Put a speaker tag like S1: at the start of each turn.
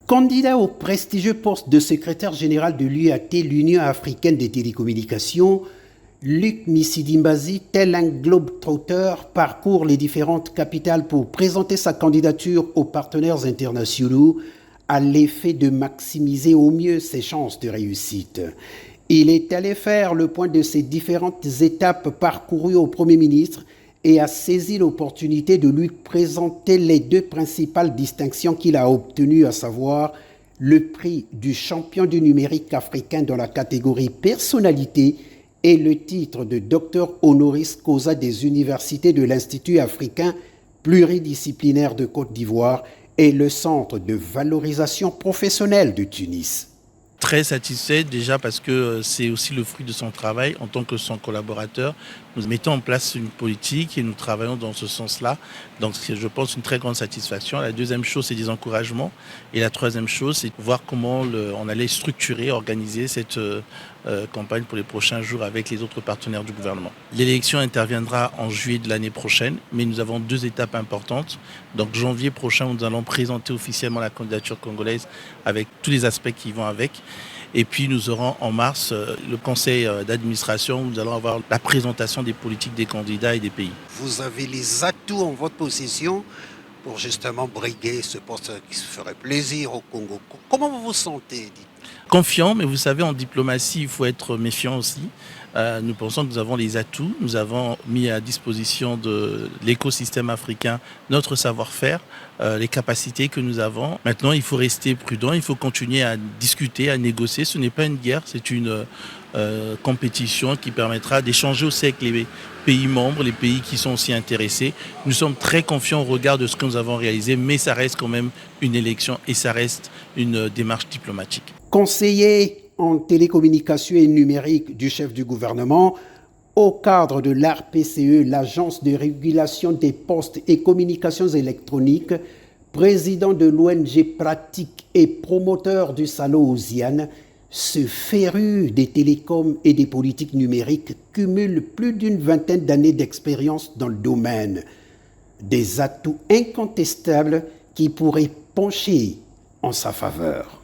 S1: Candidat au prestigieux poste de secrétaire général de l'UAT, l'Union africaine des télécommunications, Luc Missidimbazi, tel un globe-trotter, parcourt les différentes capitales pour présenter sa candidature aux partenaires internationaux à l'effet de maximiser au mieux ses chances de réussite. Il est allé faire le point de ces différentes étapes parcourues au Premier ministre et a saisi l'opportunité de lui présenter les deux principales distinctions qu'il a obtenues, à savoir le prix du champion du numérique africain dans la catégorie personnalité et le titre de docteur honoris causa des universités de l'Institut africain pluridisciplinaire de Côte d'Ivoire et le Centre de valorisation professionnelle de Tunis.
S2: Très satisfait déjà parce que c'est aussi le fruit de son travail en tant que son collaborateur. Nous mettons en place une politique et nous travaillons dans ce sens-là. Donc c'est, je pense, une très grande satisfaction. La deuxième chose, c'est des encouragements. Et la troisième chose, c'est voir comment on allait structurer, organiser cette campagne pour les prochains jours avec les autres partenaires du gouvernement. L'élection interviendra en juillet de l'année prochaine, mais nous avons deux étapes importantes. Donc janvier prochain, nous allons présenter officiellement la candidature congolaise avec tous les aspects qui vont avec. Et puis nous aurons en mars le conseil d'administration où nous allons avoir la présentation des politiques des candidats et des pays.
S3: Vous avez les atouts en votre possession pour justement briguer ce poste qui se ferait plaisir au Congo. Comment vous vous sentez?
S2: Confiant, mais vous savez, en diplomatie, il faut être méfiant aussi. Nous pensons que nous avons les atouts. Nous avons mis à disposition de l'écosystème africain notre savoir-faire, les capacités que nous avons. Maintenant, il faut rester prudent, il faut continuer à discuter, à négocier. Ce n'est pas une guerre, c'est une compétition qui permettra d'échanger aussi avec les pays membres, les pays qui sont aussi intéressés. Nous sommes très confiants au regard de ce que nous avons réalisé, mais ça reste quand même une élection et ça reste une démarche diplomatique.
S1: Conseiller en télécommunications et numérique du chef du gouvernement, au cadre de l'ARPCE, l'Agence de régulation des postes et communications électroniques, président de l'ONG Pratique et promoteur du salon Osiane, ce féru des télécoms et des politiques numériques cumule plus d'une vingtaine d'années d'expérience dans le domaine. Des atouts incontestables qui pourraient pencher en sa faveur.